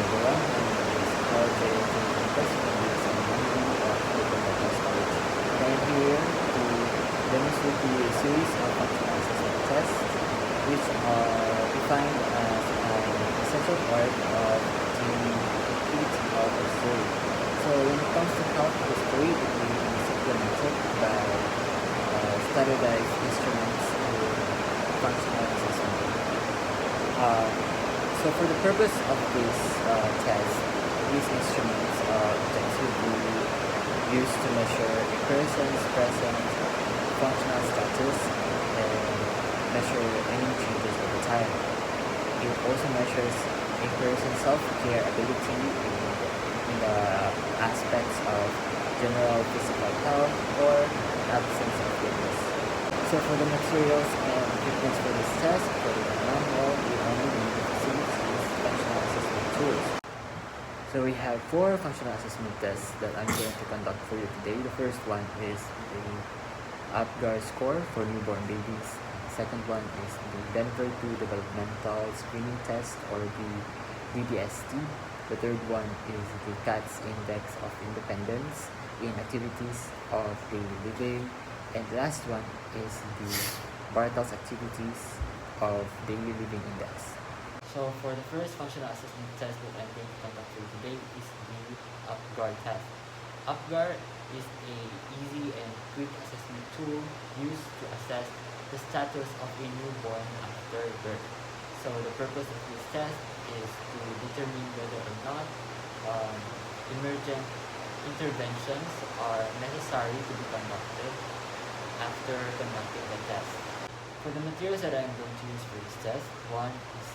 everyone. My name is Tulibas from the Assembly of Tulibas College. And I'm here to demonstrate to you a series of functional assessment tests which are defined as an essential part of the activity of a story. So when it comes to how to story, it will be supplemented by standardized instruments in functional assessment. So for the purpose of this test, these instruments will be used to measure a person's present functional status and measure any changes over time. It also measures a person's self-care ability in the aspects of general physical health or absence of fitness. So for the materials and equipment for this test, for the manual, we only need the facilities functional assessment tools. So we have 4 functional assessment tests that I'm going to conduct for you today. The first one is the APGAR score for newborn babies. The second one is the Denver 2 Developmental Screening Test, or the DDST. The third one is the CATS Index of Independence in Activities of Daily Living. And the last one is the Bartels Activities of Daily Living Index. So for the first functional assessment test that I'm going to conduct for today is the APGAR test. APGAR is a easy and quick assessment tool used to assess the status of a newborn after birth. So the purpose of this test is to determine whether or not emergent interventions are necessary to be conducted after conducting the test. For the materials that I'm going to use for this test, one is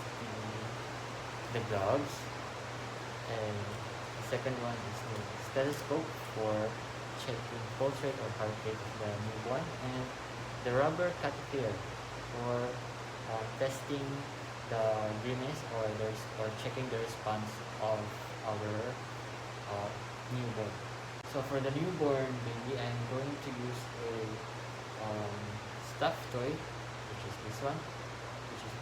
the gloves, and the second one is the stethoscope for checking pulse rate or heart rate of the newborn, and the rubber catheter for testing the grimace or checking the response of our newborn. So for the newborn baby, I'm going to use a stuffed toy, which is this one, which is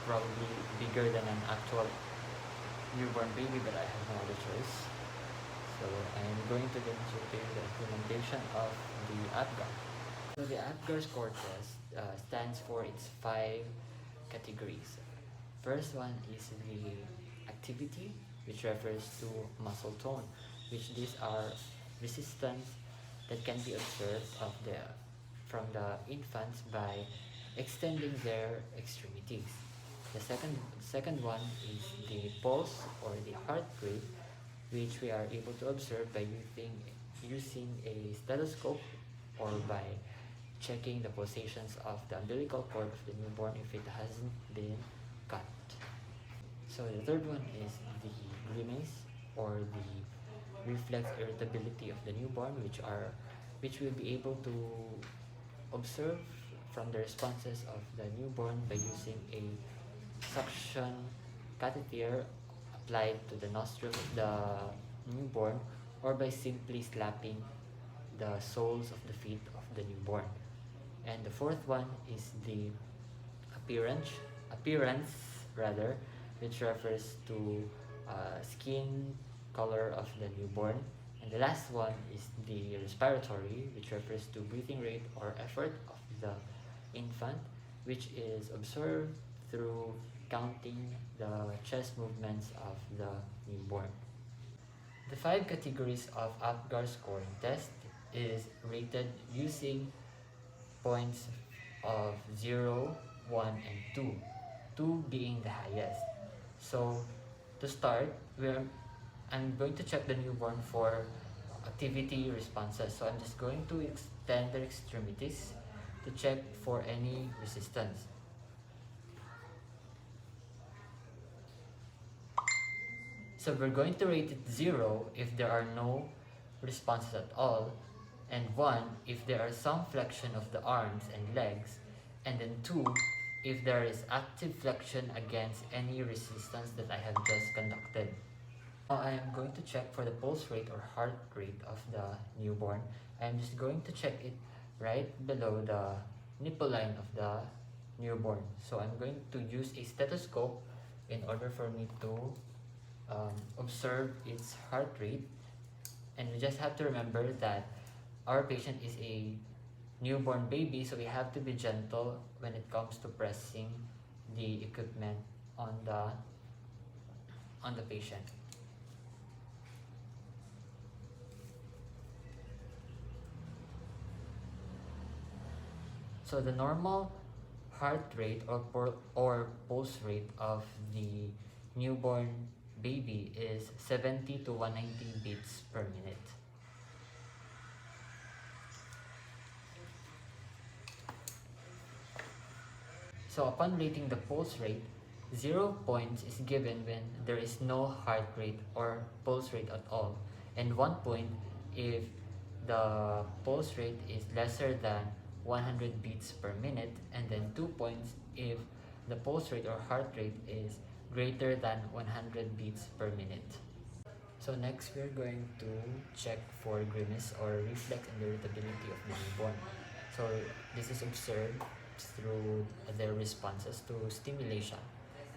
probably bigger than an actual newborn baby, but I have no other choice. So I'm going to demonstrate to you the implementation of the APGAR. So the APGAR score test stands for its 5 categories. First one is the activity, which refers to muscle tone, which these are resistance that can be observed from the infants by extending their extremities. The second one is the pulse or the heart rate, which we are able to observe by using a stethoscope or by checking the pulsations of the umbilical cord of the newborn if it hasn't been cut. So the third one is the grimace or the reflex irritability of the newborn, which we'll be able to observe from the responses of the newborn by using a suction catheter applied to the nostril of the newborn, or by simply slapping the soles of the feet of the newborn. And the fourth one is the appearance, which refers to skin color of the newborn. And the last one is the respiratory, which refers to breathing rate or effort of the infant, which is observed through counting the chest movements of the newborn. The 5 categories of APGAR scoring test is rated using points of 0, 1, and 2, 2 being the highest. So to start, I'm going to check the newborn for activity responses. So I'm just going to extend their extremities to check for any resistance. So we're going to rate it 0 if there are no responses at all, and 1 if there are some flexion of the arms and legs, and then 2 if there is active flexion against any resistance that I have just conducted. Now I am going to check for the pulse rate or heart rate of the newborn. I am just going to check it right below the nipple line of the newborn. So I'm going to use a stethoscope in order for me to observe its heart rate, and we just have to remember that our patient is a newborn baby, so we have to be gentle when it comes to pressing the equipment on the patient. So the normal heart rate or pulse rate of the newborn baby is 70 to 190 beats per minute. So upon rating the pulse rate, 0 points is given when there is no heart rate or pulse rate at all, and 1 point if the pulse rate is lesser than 100 beats per minute, and then 2 points if the pulse rate or heart rate is greater than 100 beats per minute. So next, we're going to check for grimace or reflex and irritability of the newborn. So this is observed through their responses to stimulation.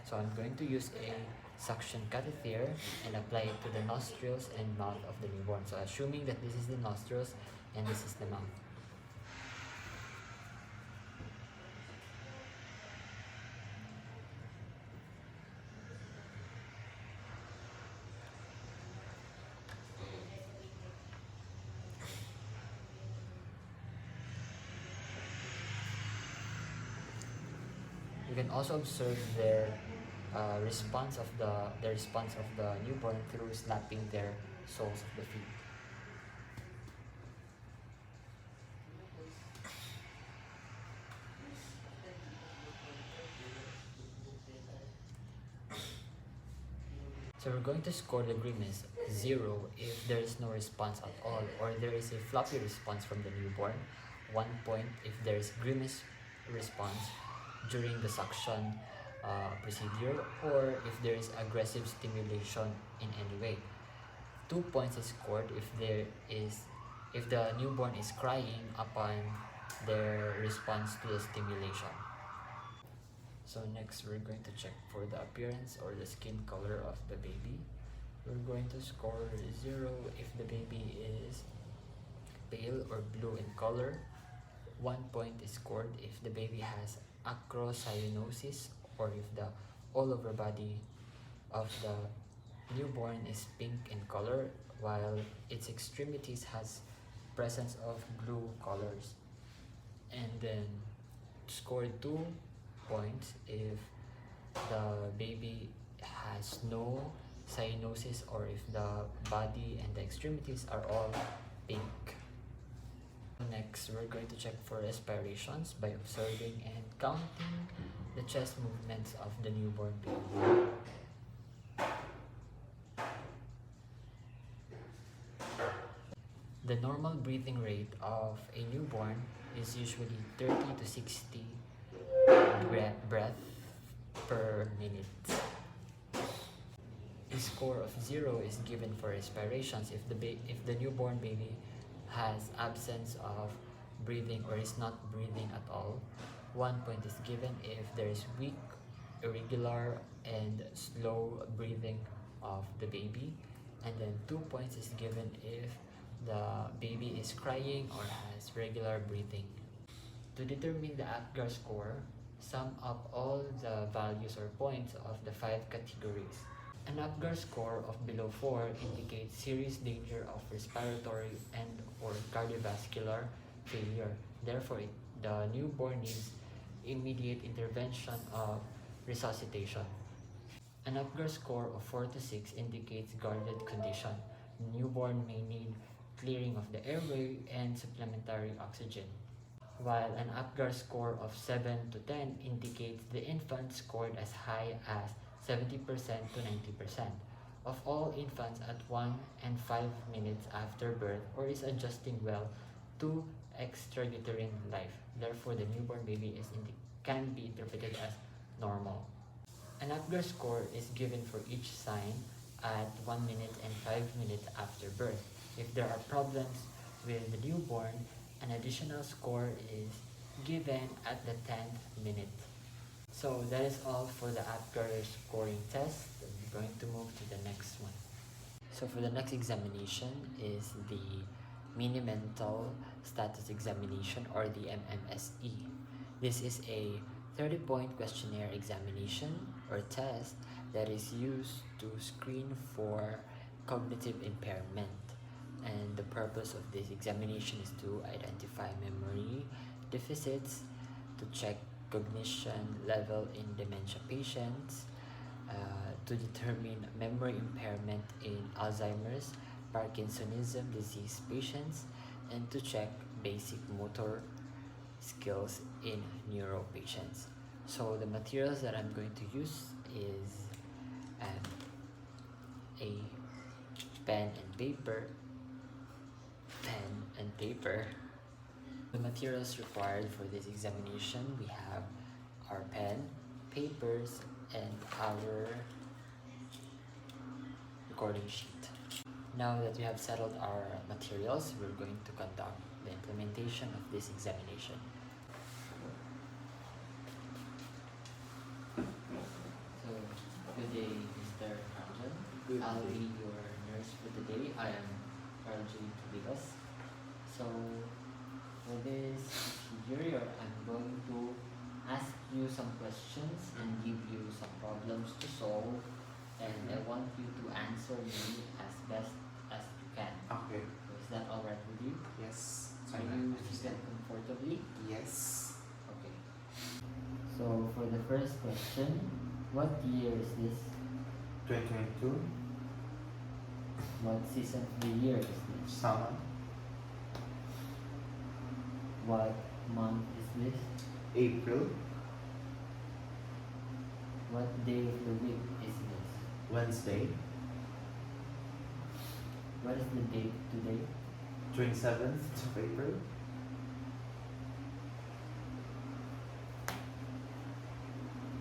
So I'm going to use a suction catheter and apply it to the nostrils and mouth of the newborn. So assuming that this is the nostrils and this is the mouth. You can also observe their response of the newborn through slapping their soles of the feet. So we're going to score the grimace 0 if there is no response at all, or there is a floppy response from the newborn. 1 point if there is grimace response during the suction procedure, or if there is aggressive stimulation in any way. 2 points is scored if the newborn is crying upon their response to the stimulation. So next, we're going to check for the appearance or the skin color of the baby. We're going to score 0 if the baby is pale or blue in color. 1 point is scored if the baby has acrocyanosis, or if the all over body of the newborn is pink in color, while its extremities has presence of blue colors. And then score 2 points if the baby has no cyanosis, or if the body and the extremities are all pink. Next, we're going to check for respirations by observing and counting the chest movements of the newborn baby. The normal breathing rate of a newborn is usually 30 to 60 breath per minute. A score of 0 is given for respirations if the newborn baby has absence of breathing or is not breathing at all. 1 point is given if there is weak, irregular, and slow breathing of the baby, and then 2 points is given if the baby is crying or has regular breathing. To determine the APGAR score, sum up all the values or points of the 5 categories. An APGAR score of below 4 indicates serious danger of respiratory and or cardiovascular failure. Therefore, the newborn needs immediate intervention of resuscitation. An APGAR score of 4 to 6 indicates guarded condition. The newborn may need clearing of the airway and supplementary oxygen, while an APGAR score of 7 to 10 indicates the infant scored as high as 70% to 90% of all infants at 1 and 5 minutes after birth, or is adjusting well to extrauterine life. Therefore, the newborn baby can be interpreted as normal. An APGAR score is given for each sign at 1 minute and 5 minutes after birth. If there are problems with the newborn, an additional score is given at the 10th minute. So that is all for the APGAR scoring test. I'm going to move to the next one. So for the next examination is the Mini Mental Status Examination, or the MMSE. This is a 30-point questionnaire examination or test that is used to screen for cognitive impairment. And the purpose of this examination is to identify memory deficits, to check cognition level in dementia patients, to determine memory impairment in Alzheimer's, Parkinsonism disease patients, and to check basic motor skills in neuro patients. So the materials that I'm going to use is a pen and paper. The materials required for this examination, we have our pen, papers, and our recording sheet. Now that we have settled our materials, we're going to conduct the implementation of this examination. So, good day, Mr. Arjun. Good I'll day. be your nurse for today. I am Arjun Tulibas. So, for this procedure, I'm going to ask you some questions and give you some problems to solve, and I want you to answer me as best as you can. Okay. So is that alright with you? Yes. Are you seated comfortably? Yes. Okay. So for the first question, what year is this? 2022. What season of the year is this? Summer. What month is this? April. What day of the week is this? Wednesday. What is the date today? 27th of April.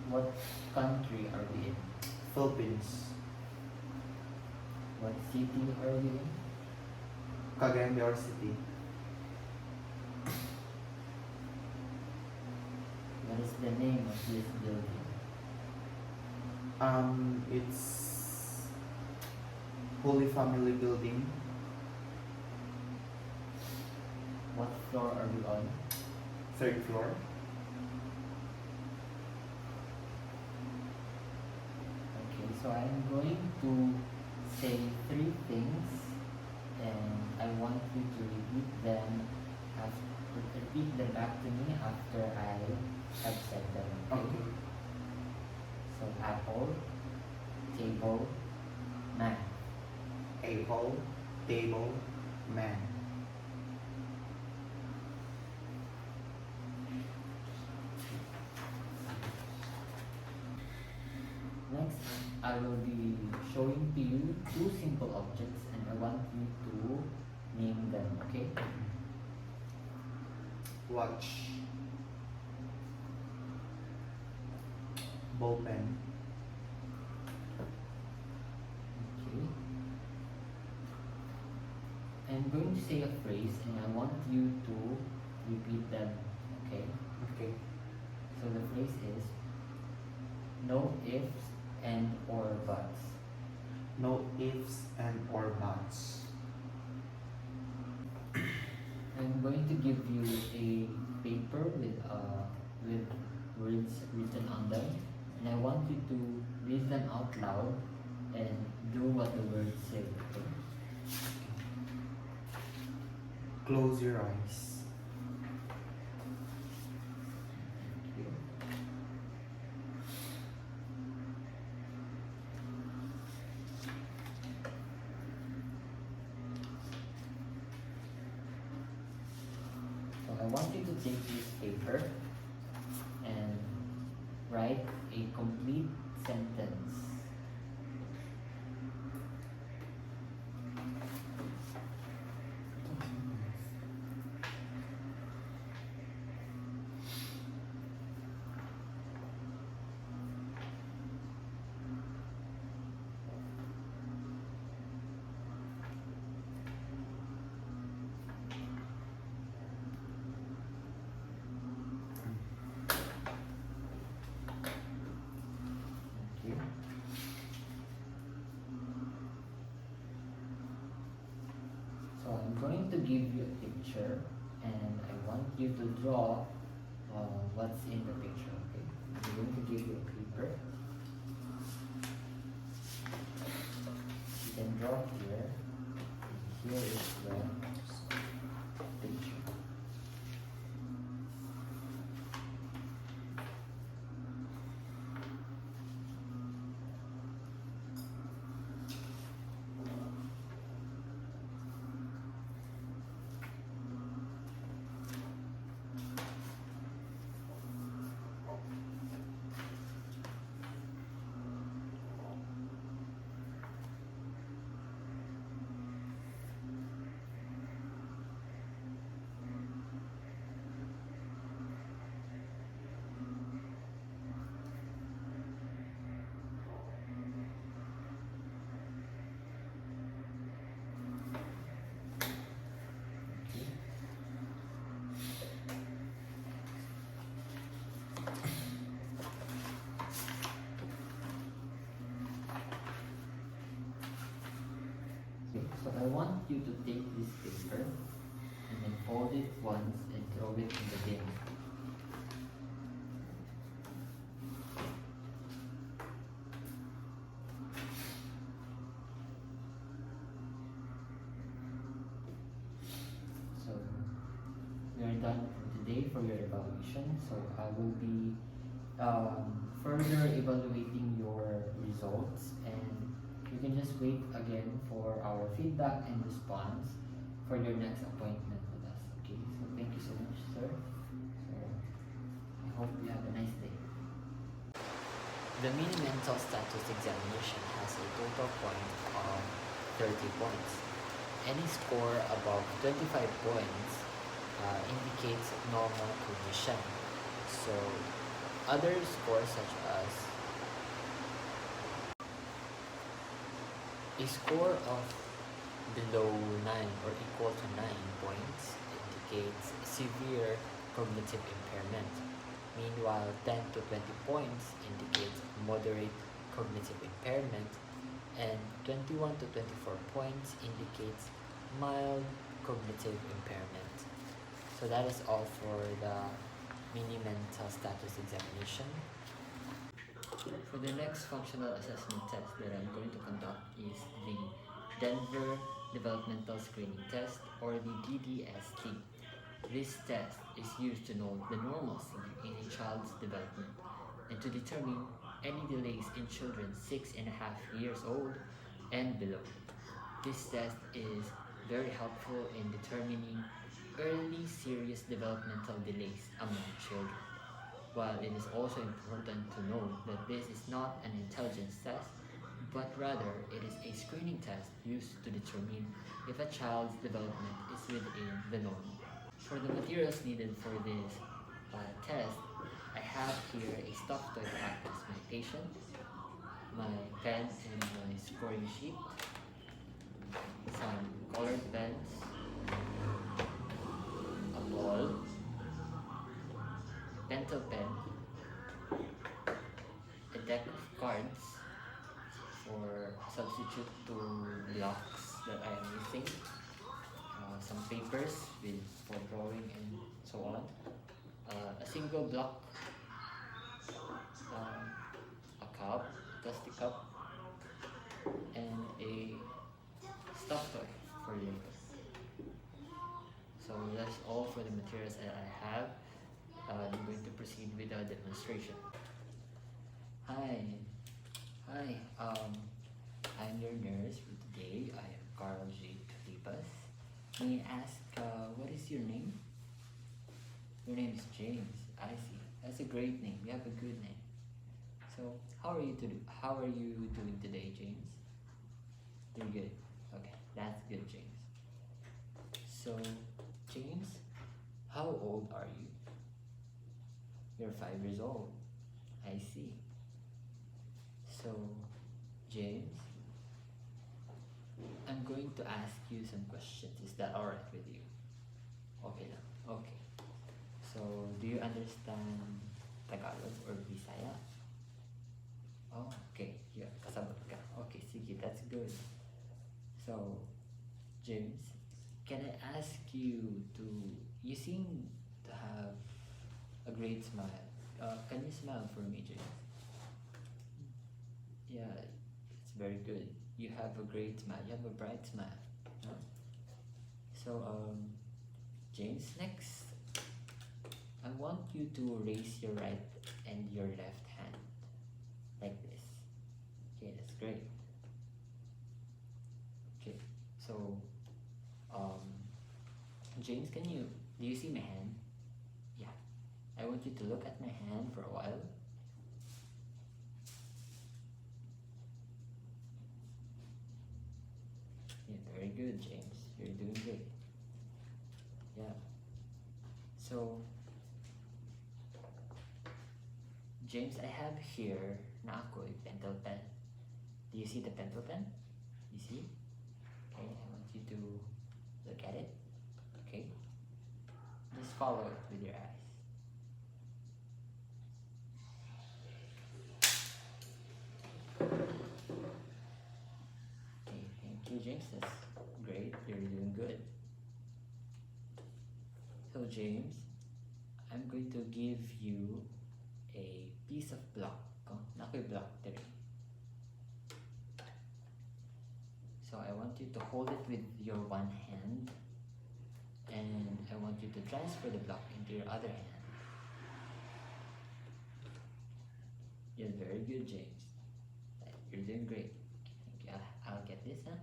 What country are we in? Philippines. What city are we in? Cagayan de Oro City. What is the name of this building? It's Holy Family Building. What floor are we on? 3rd floor. Okay, so I'm going to say 3 things, and I want you to repeat them back to me after I have said them. Okay? So apple, table, man. Apple, table, man. Next, I will be showing to you 2 simple objects, and I want you to name them, okay? Watch. Ball pen. Okay. I'm going to say a phrase, and I want you to repeat them, okay? Okay. So the phrase is no ifs and or buts. No ifs and or buts. I'm going to give you a paper with words written on them, and I want you to read them out loud and do what the words say. Okay? Close your eyes. Thank you. So I want you to take this paper and write a complete sentence. Thank you. I'm going to give you a picture and I want you to draw what's in the picture, okay? I'm going to give you a paper. You can draw here. And here is the picture. Okay, so I want you to take this paper and then fold it once and throw it in the bin. So we are done for today for your evaluation. So I will be further evaluating your results, and you can just wait again for our feedback and response for your next appointment with us. Okay, so thank you so much, sir. So I hope you have a nice day. The mini mental status examination has a total point of 30 points. Any score above 25 points indicates normal condition. So other scores such as a score of below 9 or equal to 9 points indicates severe cognitive impairment. Meanwhile, 10 to 20 points indicates moderate cognitive impairment, and 21 to 24 points indicates mild cognitive impairment. So that is all for the mini mental status examination. For the next functional assessment test that I'm going to conduct is the Denver Developmental Screening Test, or the DDST. This test is used to know the normalcy in a child's development and to determine any delays in children 6.5 years old and below. This test is very helpful in determining early serious developmental delays among children. While it is also important to note that this is not an intelligence test, but rather it is a screening test used to determine if a child's development is within the normal. For the materials needed for this test, I have here a stuffed toy to act as my patient, my pen and my scoring sheet, some colored pens, a ball, pencil pen, a deck of cards for substitute to blocks that I am missing, some papers for drawing and so on, a single block, a cup, plastic cup, and a stuffed toy for later. So that's all for the materials that I have. I'm going to proceed with the demonstration. Hi, I'm your nurse for today. I am Carl J. Tulibas. May I ask, what is your name? Your name is James. I see. That's a great name. You have a good name. So, how are you doing today, James? You're good. Okay, that's good, James. So, James, how old are you? You're 5 years old. I see. So, James, I'm going to ask you some questions. Is that alright with you? Okay lang. Okay. So, do you understand Tagalog or Bisaya? Oh, okay. Yeah, kasabot ka. Okay, sige, that's good. So, James, can I ask you to, you seem to have a great smile. Can you smile for me, James? Yeah, it's very good. You have a great smile. You have a bright smile. Huh? So, James, next, I want you to raise your right and your left hand like this. Okay, that's great. Okay, so, um, James, do you see my hand? Yeah. I want you to look at my hand for a while. Yeah, very good, James. You're doing great. Yeah. So, James, I have here na ako'y pencil pen. Do you see the pencil pen? You see? Okay, I want you to look at it. Okay? Just follow it with your eyes. Okay, thank you, James. That's great. You're doing good. So, James, I'm going to give you a piece of block. Na ako'y block there. So I want you to hold it with your one hand, and I want you to transfer the block into your other hand. You're very good, James. You're doing great. Thank you. I'll get this, huh?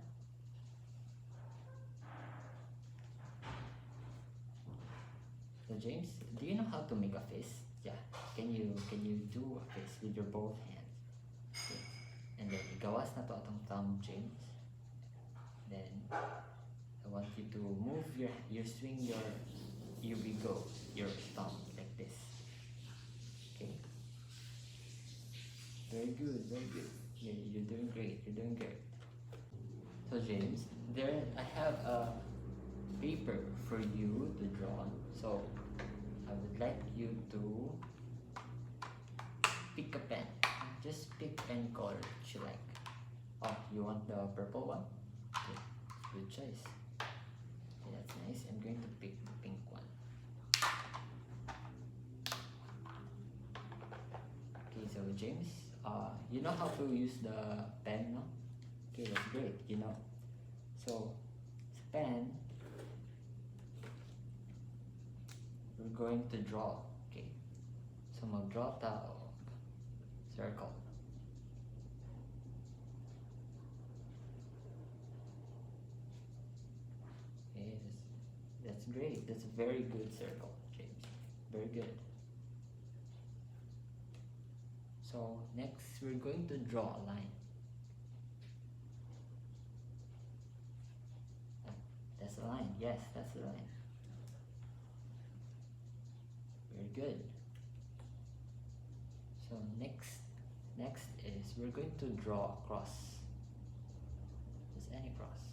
So James, do you know how to make a fist? Yeah. Can you do a fist with your both hands? Okay. And then igawas na to atong thumb, James. Then I want you to move swing your go, your thumb like this. Okay. Very good, very good. You're doing great. You're doing great. So James, I have a paper for you to draw. So I would like you to pick a pen. Just pick any color that you like. Oh, you want the purple one? Okay, good choice. Okay, that's nice. I'm going to pick the pink one. Okay, so James, you know how to use the pen, no? Okay, that's great. You know. So, sa pen, we're going to draw. Okay. So mag-draw tayo circle. Okay, that's great. That's a very good circle, James. Very good. So next we're going to draw a line. That's a line. Yes, that's a line. Very good. So next is we're going to draw a cross. Just any cross.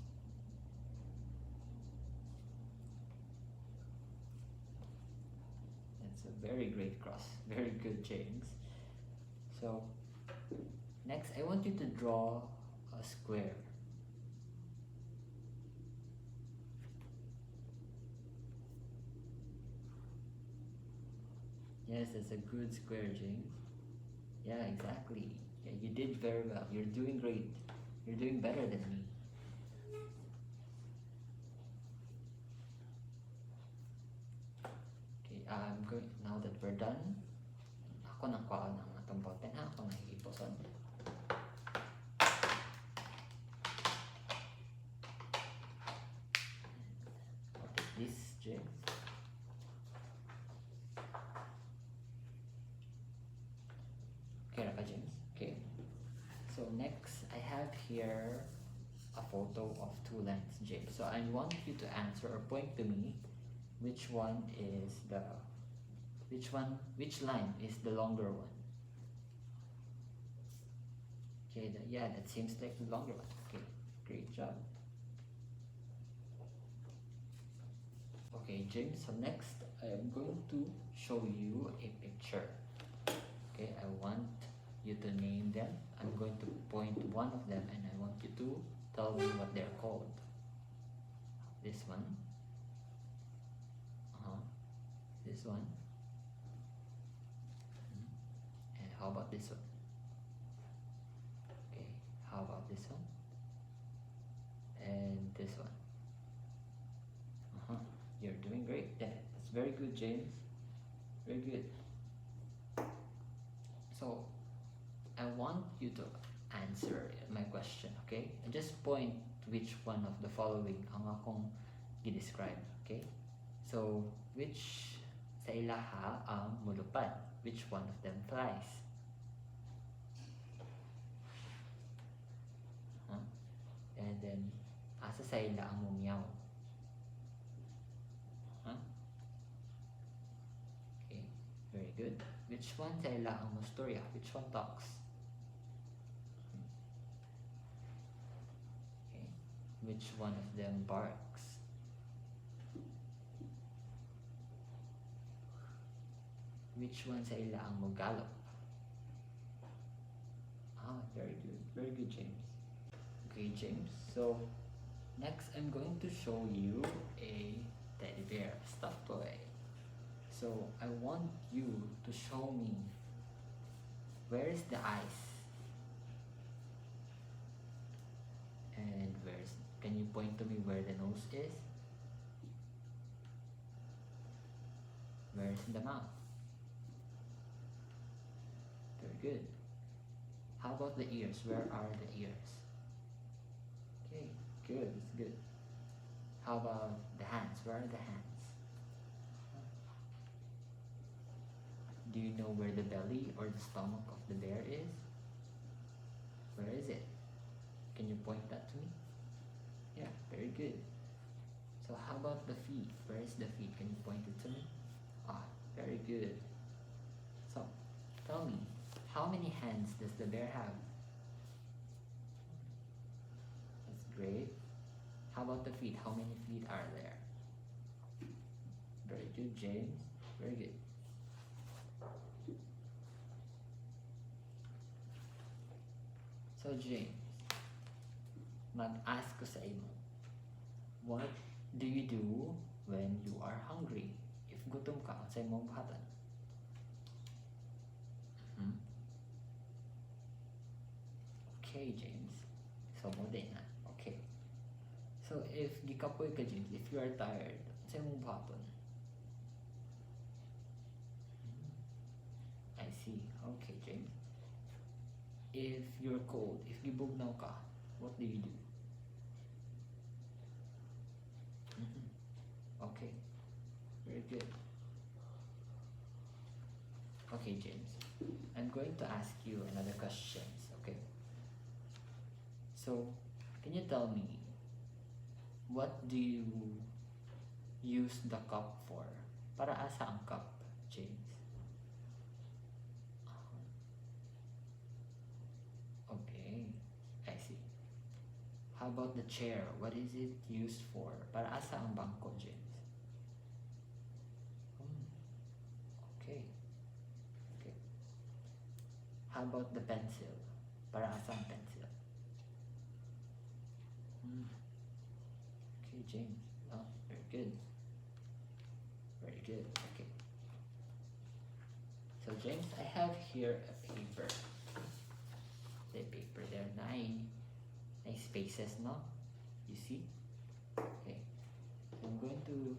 That's a very great cross. Very good, James. So next I want you to draw a square. Yes, that's a good square, James. Yeah, exactly. Yeah, you did very well. You're doing great. You're doing better than me. Okay, I'm going, now that we're done, ako nang kuhaan ang atong ballpen ha. Ako nang iposon. I'll take this, James. Okay, Raka James. Okay. So next, I have here a photo of two lines, James. So I want you to answer or point to me which line is the longer one. Okay, yeah, that seems like the longer one. Okay, great job. Okay, James, so next I am going to show you a picture. Okay, I want you to name them. I'm going to point one of them and I want you to tell me what they're called. This one, This one. And how about this one? Okay, how about this one? And this one. You're doing great there. That's very good, James. Very good. So, I want you to answer my question, okay? And just point which one of the following ang akong i-describe, okay? So, which sa ilaha ang mulupad? Which one of them flies? And then, asa sa ila ang mumyaw? Okay, very good. Which one sa ila ang musturya? Which one talks? Okay, which one of them barks? Which one sa ila ang mugalop? Very good. Very good, James. Okay, James. So, next I'm going to show you a teddy bear stuffed toy. So, I want you to show me where is the eyes and can you point to me where the nose is? Where is the mouth? Very good. How about the ears? Where are the ears? Okay, good, it's good. How about the hands? Where are the hands? Do you know where the belly or the stomach of the bear is? Where is it? Can you point that to me? Yeah, very good. So how about the feet? Where is the feet? Can you point it to me? Very good. So, tell me, how many hands does the bear have? That's great. How about the feet? How many feet are there? Very good, James. Very good. So, James, mag-ask ko sa imo, what do you do when you are hungry? If gutom ka, sa imong buhatan? Okay, James. So, mo din na. Okay. So, if gikapoy ka, James, if you are tired, sa imong buhaton? I see. Okay, James. If you're cold, if gibugnaw ka, what do you do? Okay. Very good. Okay, James. I'm going to ask you another questions, okay? So, can you tell me, what do you use the cup for? Para asa ang cup, James? Okay, I see. How about the chair? What is it used for? Para asa ang bangko, James? Okay. Okay. How about the pencil? Para asa ang pencil? Okay, James. Very good. Very good. Okay. So, James, I have here a paper. The paper there, nice spaces, no? You see? Okay. So I'm going to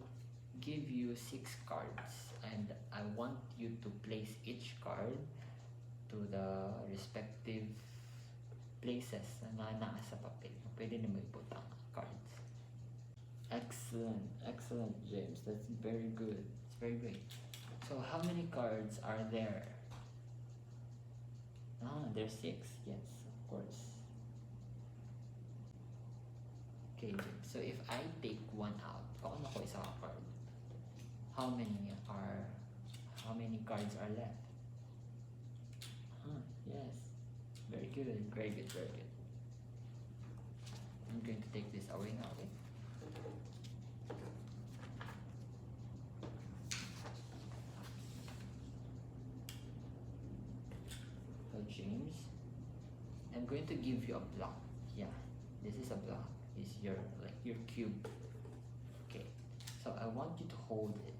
give you 6 cards, and I want you to place each card to the respective places na naa sa papel. Pwede na mo iput ang cards. Excellent, excellent, James. That's very good. It's very great. So how many cards are there? There's 6. Yes, of course. Okay, James. So if I take one out, paano ko isa card? How many cards are left? Yes. Very good. Very good. Very good. I'm going to take this away now, okay? So, James, I'm going to give you a block. Yeah, this is a block. It's your cube. Okay. So I want you to hold it.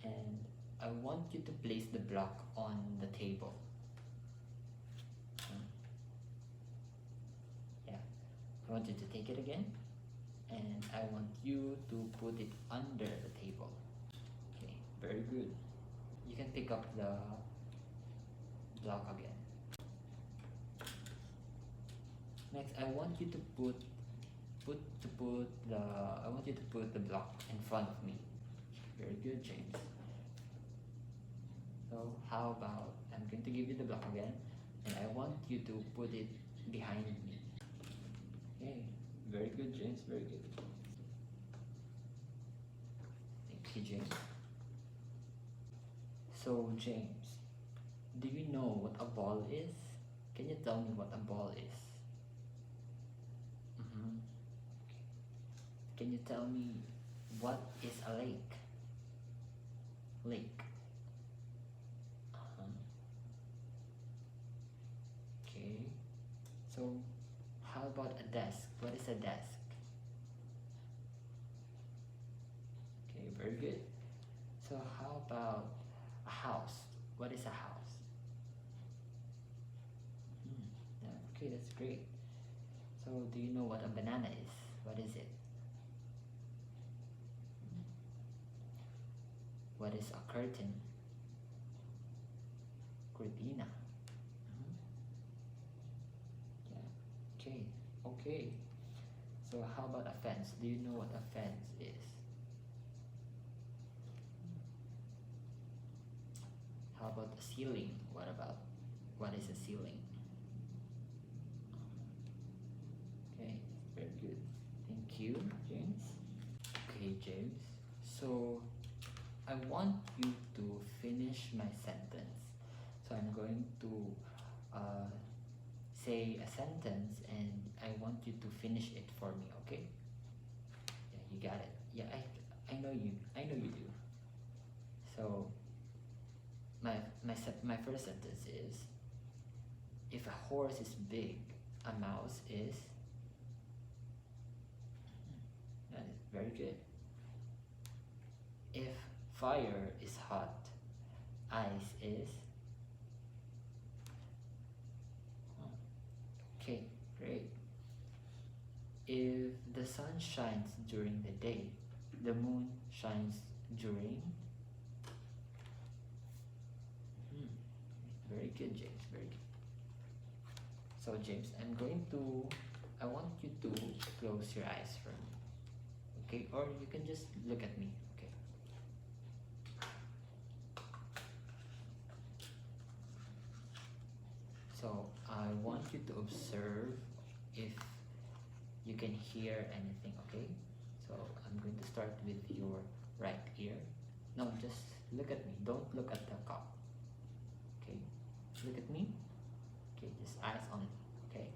and I want you to place the block on the table. Yeah, I want you to take it again, and I want you to put it under the table. Okay, very good. You can pick up the block again. Next, I want you to put the block in front of me. Very good, James. So how about I'm going to give you the block again, and I want you to put it behind me. Okay, very good, James. Very good. Thank you, James. So James, do you know what a ball is? Can you tell me what a ball is? Can you tell me what is a lake? Lake. Okay. So how about a desk? What is a desk? Okay, very good. So how about a house? What is a house? Yeah, okay, that's great. So do you know what a banana is? What is it? What is a curtain? Cortina. Yeah. Okay. So how about a fence? Do you know what a fence is? How about a ceiling? What is a ceiling? Okay, very good. Thank you, James. Okay, James. So I want you to finish my sentence. So I'm going to say a sentence, and I want you to finish it for me, okay? Yeah, you got it. Yeah, I know you. I know you do. So my first sentence is, if a horse is big, a mouse is. That is very good. If fire is hot, ice is. Okay, great. If the sun shines during the day, the moon shines during. Very good, James. Very good. So James, I want you to close your eyes for me. Okay, or you can just look at me. Okay. So I want you to observe if you can hear anything, okay? So I'm going to start with your right ear. No, just look at me. Don't look at the cup. Okay? Look at me. Okay, just eyes on me. Okay?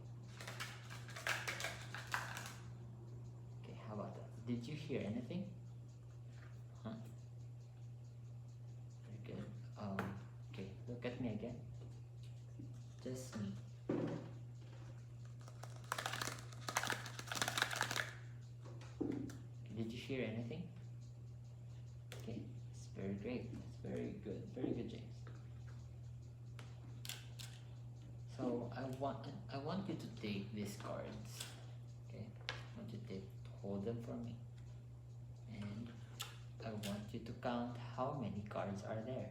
Okay, how about that? Did you hear anything? Huh? Very good. Okay, look at me again. Just me. Did you hear anything? Okay, it's very great. It's very good. Very good, James. So I want you to take these cards. Okay, I want you to hold them for me, and I want you to count how many cards are there.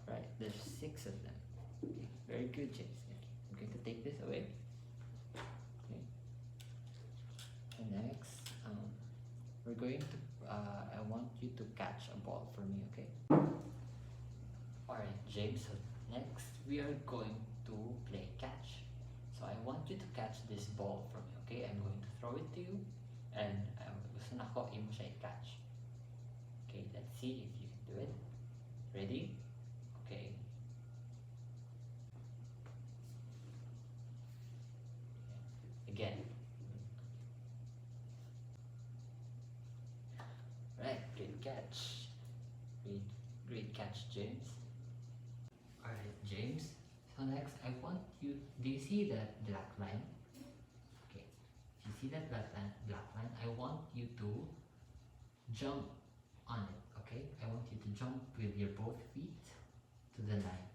Right. There's 6 of them. Okay, very good, James. Okay, I'm going to take this away. Okay. And next, we're going to. I want you to catch a ball for me. Okay. All right, James. So next, we are going to play catch. So I want you to catch this ball for me. Okay, I'm going to throw it to you, and gusto na ko mo siya i-catch. Okay, let's see if you can do it. Ready? Okay. Again. Right, great catch. Great catch, James. Alright, James. So next, I want you. Do you see that black line? Okay. If you see that black line? I want you to jump on it, okay? I want you to jump with your both feet to the line,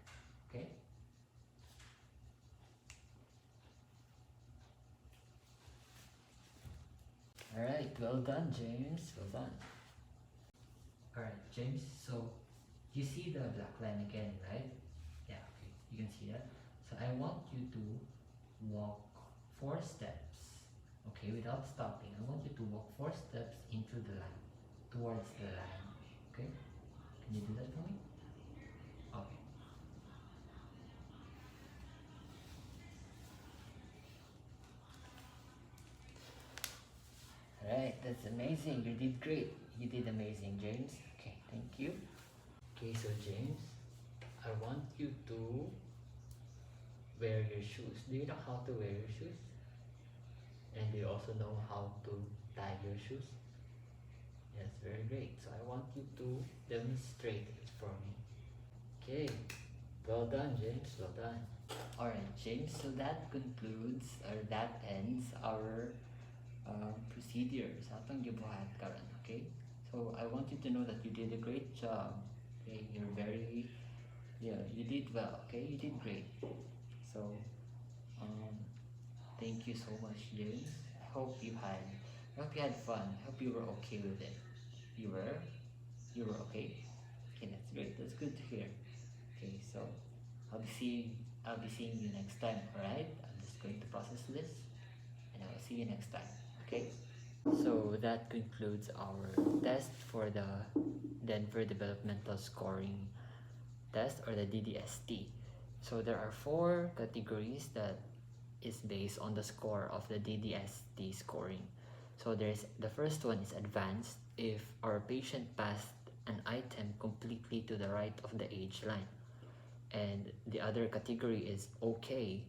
okay? Alright, well done, James. Well done. Alright, James, so you see the black line again, right? Yeah, okay, you can see that. So I want you to walk 4 steps, okay, without stopping. I want you to walk 4 steps into the line, towards the line, okay? Can you do that for me? Okay. Alright, that's amazing. You did great. You did amazing, James. Okay, thank you. Okay, so James, I want you to wear your shoes. Do you know how to wear your shoes? And do you also know how to tie your shoes? Yes, very great. So I want you to demonstrate it for me. Okay, well done, James. Well done. Alright, James, so that concludes or that ends our procedure sa atong gibuhat karon, okay? So I want you to know that you did a great job. Okay, you did well, okay? You did great. So thank you so much, James. I hope you had fun. I hope you were okay with it. You were? You were okay? Okay, that's great. That's good to hear. Okay, so I'll be seeing you next time, alright? I'm just going to process this and I will see you next time. Okay? So that concludes our test for the Denver Developmental Scoring Test, or the DDST. So there are 4 categories that is based on the score of the DDST scoring. So the first one is advanced if our patient passed an item completely to the right of the age line. And the other category is okay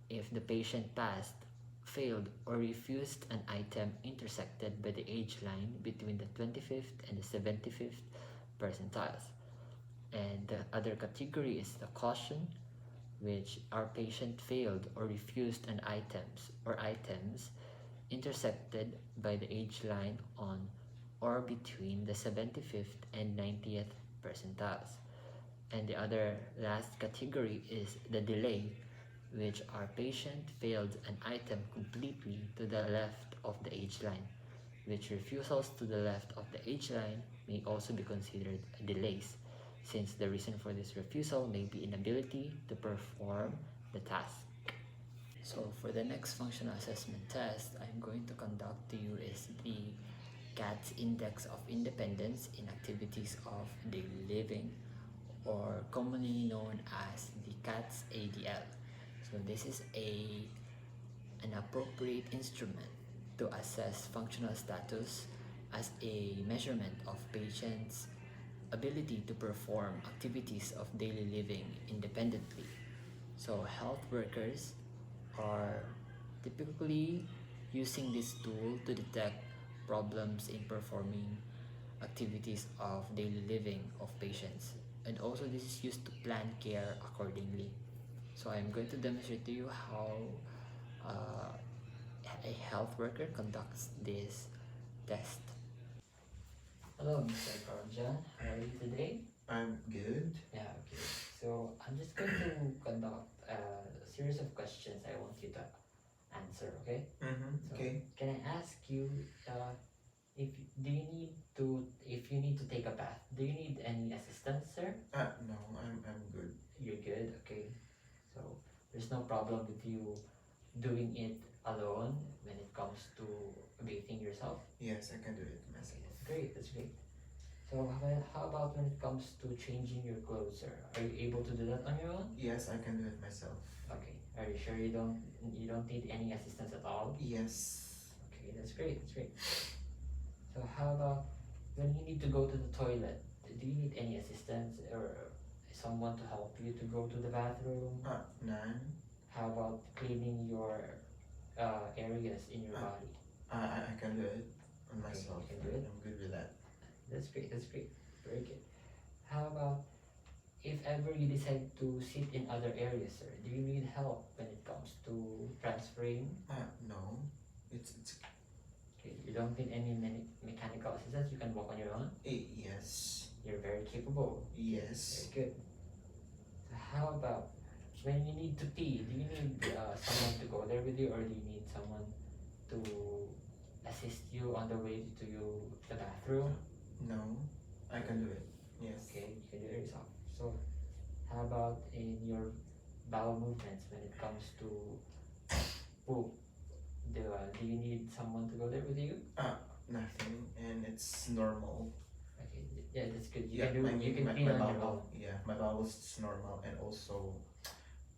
if the patient passed, failed, or refused an item intersected by the age line between the 25th and the 75th percentiles. And the other category is the caution, which our patient failed or refused an items intersected by the age line on or between the 75th and 90th percentiles. And the other last category is the delay, which our patient failed an item completely to the left of the age line, which refusals to the left of the age line may also be considered delays, since the reason for this refusal may be inability to perform the task. So for the next functional assessment test I'm going to conduct to you is the CATS Index of Independence in Activities of Daily Living, or commonly known as the CATS ADL. So this is an appropriate instrument to assess functional status as a measurement of patients' ability to perform activities of daily living independently. So health workers are typically using this tool to detect problems in performing activities of daily living of patients, and also this is used to plan care accordingly. So I'm going to demonstrate to you how a health worker conducts this test. Hello, Mr. Karanjan. How are you today? I'm good. Yeah, okay. So I'm just going to conduct a series of questions I want you to answer, okay? So Okay. can I ask you if you need to take a bath, do you need any assistance, sir? No, I'm good. You're good, okay. So there's no problem with you doing it alone when it comes to bathing yourself? Yes, I can do it Okay, myself. that's great, that's great. So how about when it comes to changing your clothes, sir? Are you able to do that on your own? Yes, I can do it myself. Okay. Are you sure you don't need any assistance at all? Yes. Okay, that's great, that's great. So how about when you need to go to the toilet? Do you need any assistance or someone to help you to go to the bathroom? None. How about cleaning your areas in your body? I can do it on Okay, myself. you can do it? I'm good with that. That's great, that's great. Very good. How about if ever you decide to sit in other areas, sir? Do you need help when it comes to transferring? No. It's Okay, you don't need any mechanical assistance. You can walk on your own. yes. You're very capable. Yes. Very good. So how about when you need to pee? Do you need someone to go there with you, or do you need someone to assist you on the way to the bathroom? No, I can do it. Yes. Okay, you can do it yourself. So how about in your bowel movements when it comes to poop? Do you need someone to go there with you? Nothing, and it's normal. Okay, yeah, that's good. You Yeah, can do. I You mean can my, pee my on your own. bowel. Yeah, my bowel is normal, and also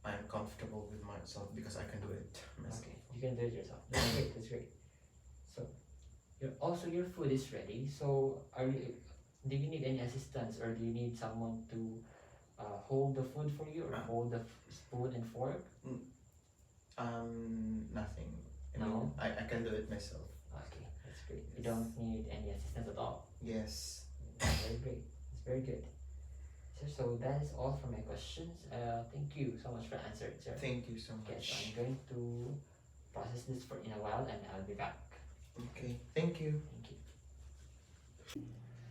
I'm comfortable with myself because I can do it myself. Okay, you can do it yourself. That's great. That's great. So your food is ready. So do you need any assistance, or do you need someone to hold the food for you, or hold the spoon and fork? Nothing. I No? mean, I can do it myself. Okay, that's great. You Yes. don't need any assistance at all. Yes. Very great. It's very good. So that is all for my questions. Thank you so much for answering, sir. Thank you so Okay, so much. I'm going to process this for in a while, and I'll be back. Okay, thank you. Thank you.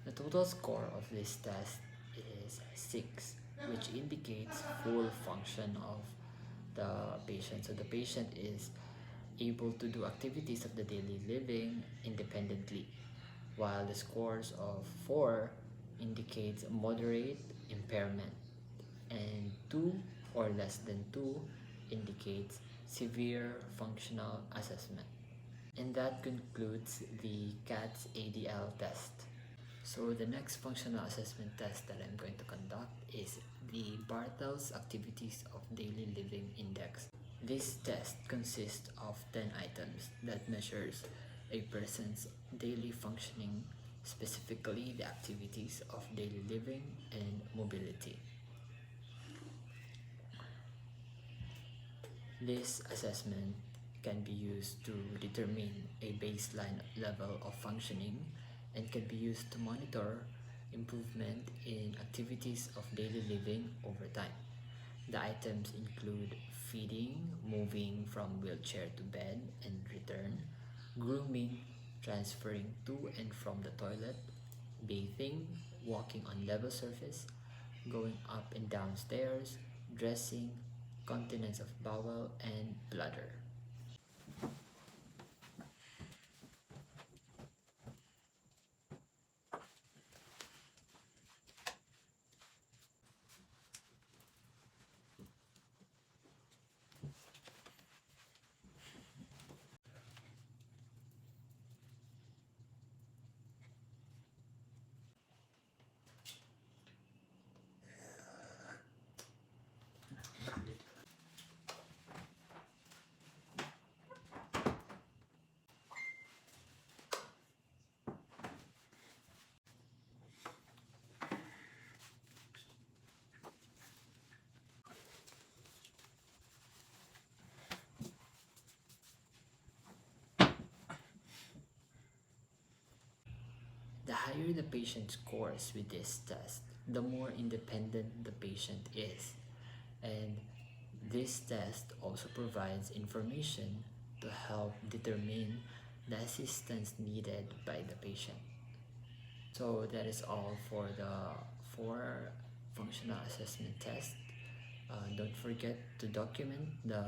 The total score of this test is 6, which indicates full function of the patient. So the patient is able to do activities of the daily living independently, while the scores of 4 indicates moderate impairment, and 2 or less than 2 indicates severe functional assessment. And that concludes the CATS ADL test. So the next functional assessment test that I'm going to conduct is the Barthel's Activities of Daily Living Index. This test consists of 10 items that measures a person's daily functioning, specifically the activities of daily living and mobility. This assessment can be used to determine a baseline level of functioning and can be used to monitor improvement in activities of daily living over time. The items include feeding, moving from wheelchair to bed and return, grooming, transferring to and from the toilet, bathing, walking on level surface, going up and down stairs, dressing, continence of bowel, and bladder. The higher the patient scores with this test, the more independent the patient is. And this test also provides information to help determine the assistance needed by the patient. So that is all for the 4 functional assessment tests. Don't forget to document the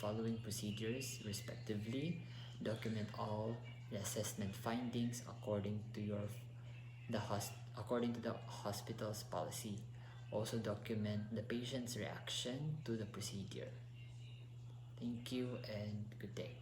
following procedures respectively. Document all the assessment findings according to the hospital's policy. Also document the patient's reaction to the procedure. Thank you and good day.